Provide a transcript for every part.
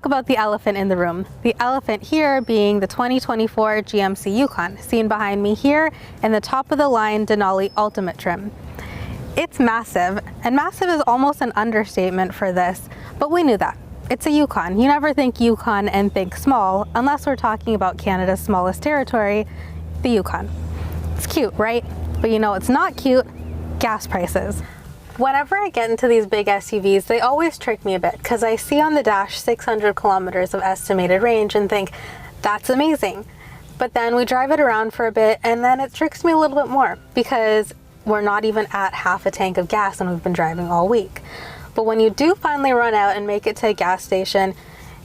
talk about the elephant in the room. The elephant here being the 2024 GMC Yukon, seen behind me here in the top of the line Denali Ultimate trim. It's massive, and massive is almost an understatement for this, but we knew that. It's a Yukon. You never think Yukon and think small, unless we're talking about Canada's smallest territory, the Yukon. It's cute, right? But you know what's not cute? Gas prices. Whenever I get into these big SUVs, they always trick me a bit because I see on the dash 600 kilometers of estimated range and think, that's amazing. But then we drive it around for a bit and then it tricks me a little bit more because we're not even at half a tank of gas and we've been driving all week. But when you do finally run out and make it to a gas station,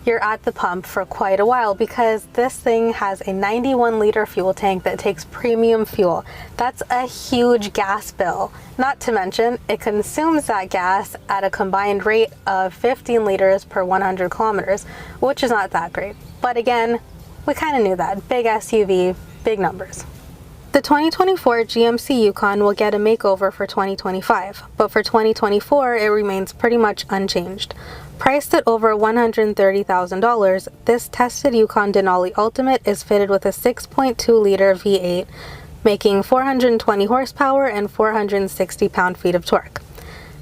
you're at the pump for quite a while because this thing has a 91-liter fuel tank that takes premium fuel. That's a huge gas bill. Not to mention, it consumes that gas at a combined rate of 15 liters per 100 kilometers, which is not that great. But again, we kind of knew that. Big SUV, big numbers. The 2024 GMC Yukon will get a makeover for 2025, but for 2024 it remains pretty much unchanged. Priced at over $130,000, this tested Yukon Denali Ultimate is fitted with a 6.2-liter V8, making 420 horsepower and 460 pound-feet of torque.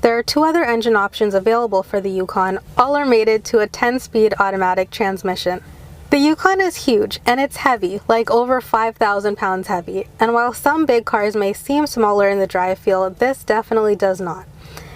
There are two other engine options available for the Yukon, all are mated to a 10-speed automatic transmission. The Yukon is huge and it's heavy, like over 5,000 pounds heavy, and while some big cars may seem smaller in the drive field, this definitely does not.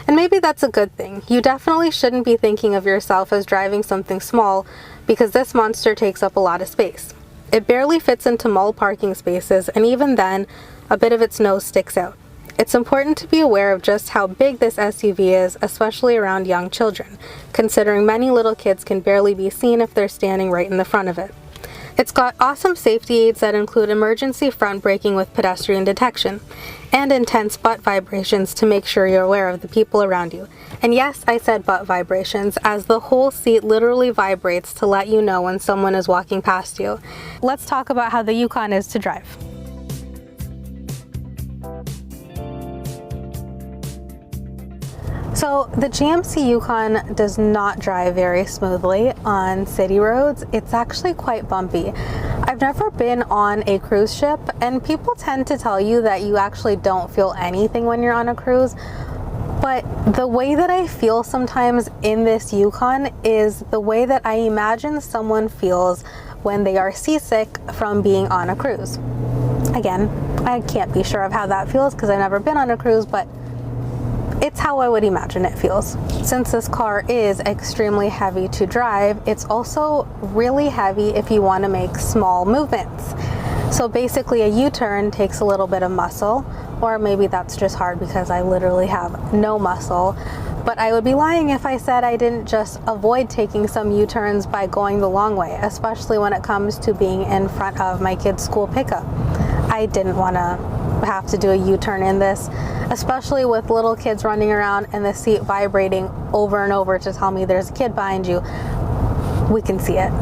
And maybe that's a good thing. You definitely shouldn't be thinking of yourself as driving something small because this monster takes up a lot of space. It barely fits into mall parking spaces, and even then, a bit of its nose sticks out. It's important to be aware of just how big this SUV is, especially around young children, considering many little kids can barely be seen if they're standing right in the front of it. It's got awesome safety aids that include emergency front braking with pedestrian detection, and intense butt vibrations to make sure you're aware of the people around you. And yes, I said butt vibrations, as the whole seat literally vibrates to let you know when someone is walking past you. Let's talk about how the Yukon is to drive. So the GMC Yukon does not drive very smoothly on city roads. It's actually quite bumpy. I've never been on a cruise ship, and people tend to tell you that you actually don't feel anything when you're on a cruise. But the way that I feel sometimes in this Yukon is the way that I imagine someone feels when they are seasick from being on a cruise. Again, I can't be sure of how that feels because I've never been on a cruise, but it's how I would imagine it feels. Since this car is extremely heavy to drive, it's also really heavy if you want to make small movements. So basically a U-turn takes a little bit of muscle, or maybe that's just hard because I literally have no muscle. But I would be lying if I said I didn't just avoid taking some U-turns by going the long way, especially when it comes to being in front of my kids' school pickup. I didn't want to have to do a U-turn in this, especially with little kids running around and the seat vibrating over and over to tell me there's a kid behind you. We can see it.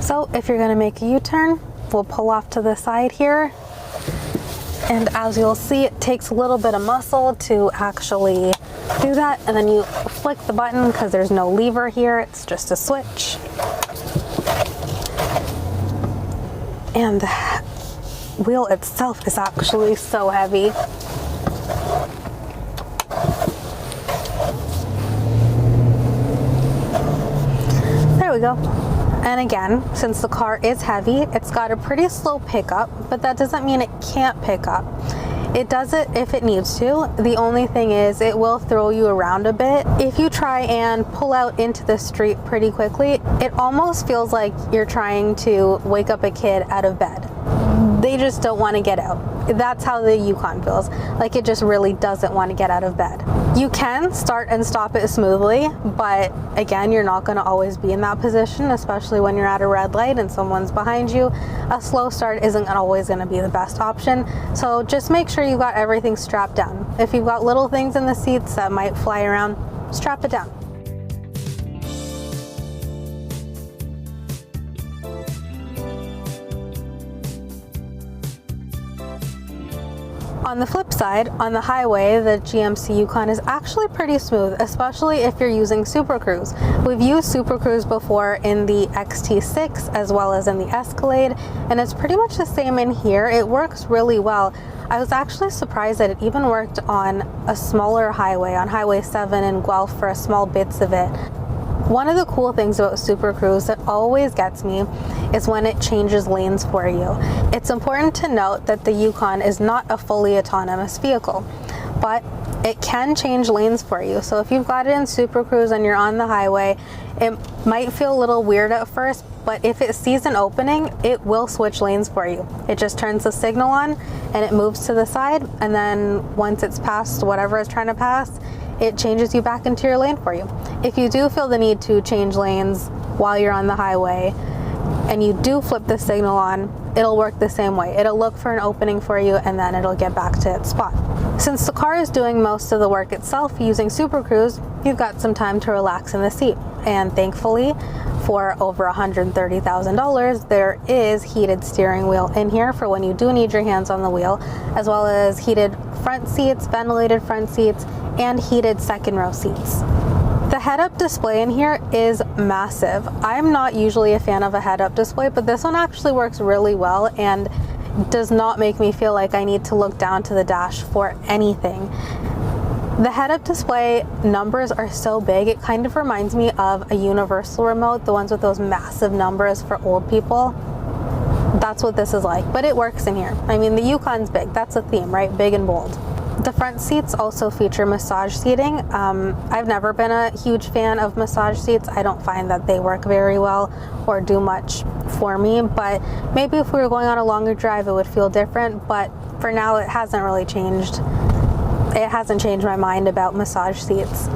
So if you're going to make a U-turn, we'll pull off to the side here. And as you'll see, it takes a little bit of muscle to actually do that. And then you flick the button because there's no lever here. It's just a switch. And the wheel itself is actually so heavy. There we go. And again, since the car is heavy, it's got a pretty slow pickup, but that doesn't mean it can't pick up. It does it if it needs to. The only thing is it will throw you around a bit. If you try and pull out into the street pretty quickly, it almost feels like you're trying to wake up a kid out of bed. They just don't want to get out. That's how the Yukon feels. Like it just really doesn't want to get out of bed. You can start and stop it smoothly, but again, you're not going to always be in that position, especially when you're at a red light and someone's behind you. A slow start isn't always going to be the best option. So just make sure you've got everything strapped down. If you've got little things in the seats that might fly around, strap it down. On the flip side, on the highway, the GMC Yukon is actually pretty smooth, especially if you're using Super Cruise. We've used Super Cruise before in the XT6 as well as in the Escalade, and it's pretty much the same in here. It works really well. I was actually surprised that it even worked on a smaller highway, on Highway 7 in Guelph for small bits of it. One of the cool things about Super Cruise that always gets me is when it changes lanes for you. It's important to note that the Yukon is not a fully autonomous vehicle, but it can change lanes for you. So if you've got it in Super Cruise and you're on the highway, it might feel a little weird at first, but if it sees an opening, it will switch lanes for you. It just turns the signal on and it moves to the side, and then once it's past whatever it's trying to pass, it changes you back into your lane for you. If you do feel the need to change lanes while you're on the highway and you do flip the signal on, it'll work the same way. It'll look for an opening for you and then it'll get back to its spot. Since the car is doing most of the work itself using Super Cruise, you've got some time to relax in the seat. And thankfully, for over $130,000, there is heated steering wheel in here for when you do need your hands on the wheel, as well as heated front seats, ventilated front seats, and heated second row seats. The head-up display in here is massive. I'm not usually a fan of a head-up display, but this one actually works really well and does not make me feel like I need to look down to the dash for anything. The head-up display numbers are so big, it kind of reminds me of a universal remote, the ones with those massive numbers for old people. That's what this is like, but it works in here. I mean, the Yukon's big, that's a theme, right? Big and bold. The front seats also feature massage seating. I've never been a huge fan of massage seats. I don't find that they work very well or do much for me, but maybe if we were going on a longer drive, it would feel different, but for now, it hasn't really changed. It hasn't changed my mind about massage seats.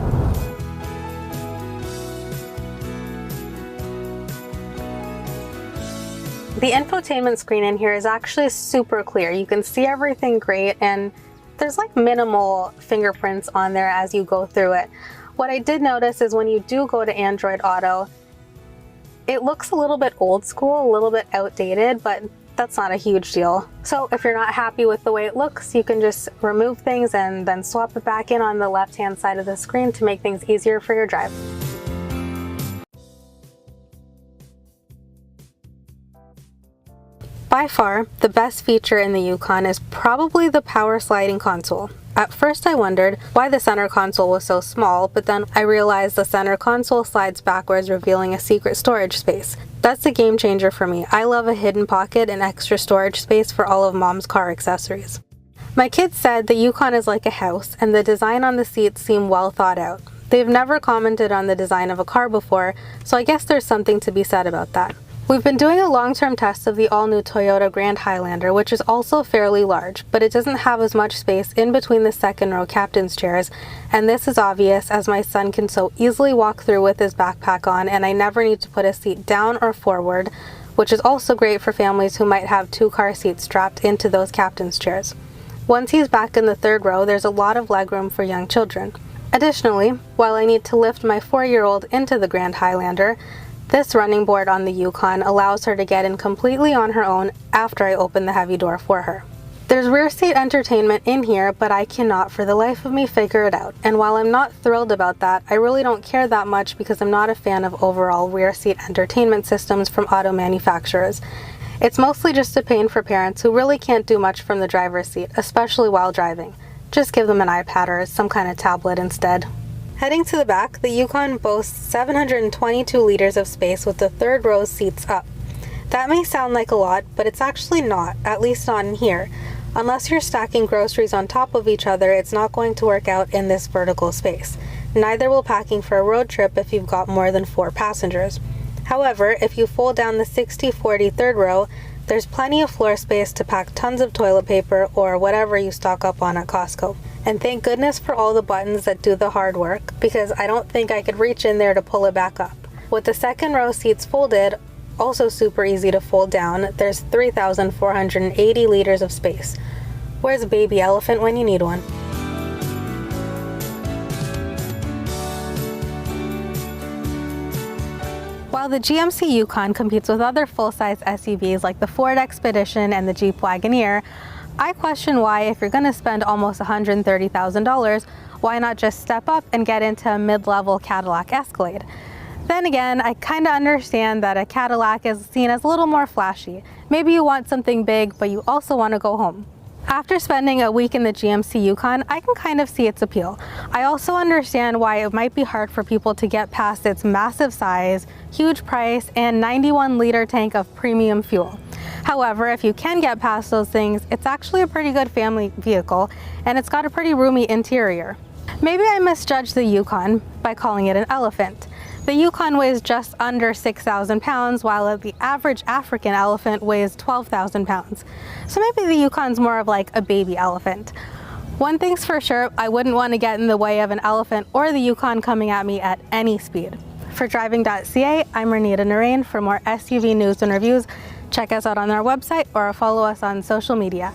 The infotainment screen in here is actually super clear. You can see everything great, and there's like minimal fingerprints on there as you go through it. What I did notice is when you do go to Android Auto, it looks a little bit old school, a little bit outdated, but that's not a huge deal. So if you're not happy with the way it looks, you can just remove things and then swap it back in on the left-hand side of the screen to make things easier for your drive. By far, the best feature in the Yukon is probably the power sliding console. At first I wondered why the center console was so small, but then I realized the center console slides backwards, revealing a secret storage space. That's a game changer for me. I love a hidden pocket and extra storage space for all of Mom's car accessories. My kids said the Yukon is like a house, and the design on the seats seem well thought out. They've never commented on the design of a car before, so I guess there's something to be said about that. We've been doing a long-term test of the all-new Toyota Grand Highlander, which is also fairly large, but it doesn't have as much space in between the second row captain's chairs, and this is obvious as my son can so easily walk through with his backpack on, and I never need to put a seat down or forward, which is also great for families who might have two car seats strapped into those captain's chairs. Once he's back in the third row, there's a lot of legroom for young children. Additionally, while I need to lift my 4-year-old into the Grand Highlander, this running board on the Yukon allows her to get in completely on her own after I open the heavy door for her. There's rear seat entertainment in here, but I cannot for the life of me figure it out. And while I'm not thrilled about that, I really don't care that much because I'm not a fan of overall rear seat entertainment systems from auto manufacturers. It's mostly just a pain for parents who really can't do much from the driver's seat, especially while driving. Just give them an iPad or some kind of tablet instead. Heading to the back, the Yukon boasts 722 liters of space with the third row seats up. That may sound like a lot, but it's actually not, at least not in here. Unless you're stacking groceries on top of each other, it's not going to work out in this vertical space. Neither will packing for a road trip if you've got more than 4 passengers. However, if you fold down the 60-40 third row, there's plenty of floor space to pack tons of toilet paper or whatever you stock up on at Costco. And thank goodness for all the buttons that do the hard work, because I don't think I could reach in there to pull it back up. With the second row seats folded, also super easy to fold down, there's 3,480 liters of space. Where's a baby elephant when you need one? While the GMC Yukon competes with other full-size SUVs like the Ford Expedition and the Jeep Wagoneer, I question why, if you're going to spend almost $130,000, why not just step up and get into a mid-level Cadillac Escalade? Then again, I kind of understand that a Cadillac is seen as a little more flashy. Maybe you want something big, but you also want to go home. After spending a week in the GMC Yukon, I can kind of see its appeal. I also understand why it might be hard for people to get past its massive size, huge price, and 91-liter tank of premium fuel. However, if you can get past those things, it's actually a pretty good family vehicle, and it's got a pretty roomy interior. Maybe I misjudged the Yukon by calling it an elephant. The Yukon weighs just under 6,000 pounds, while the average African elephant weighs 12,000 pounds. So maybe the Yukon's more of like a baby elephant. One thing's for sure, I wouldn't want to get in the way of an elephant or the Yukon coming at me at any speed. For Driving.ca, I'm Renita Narain. For more SUV news and reviews, check us out on our website or follow us on social media.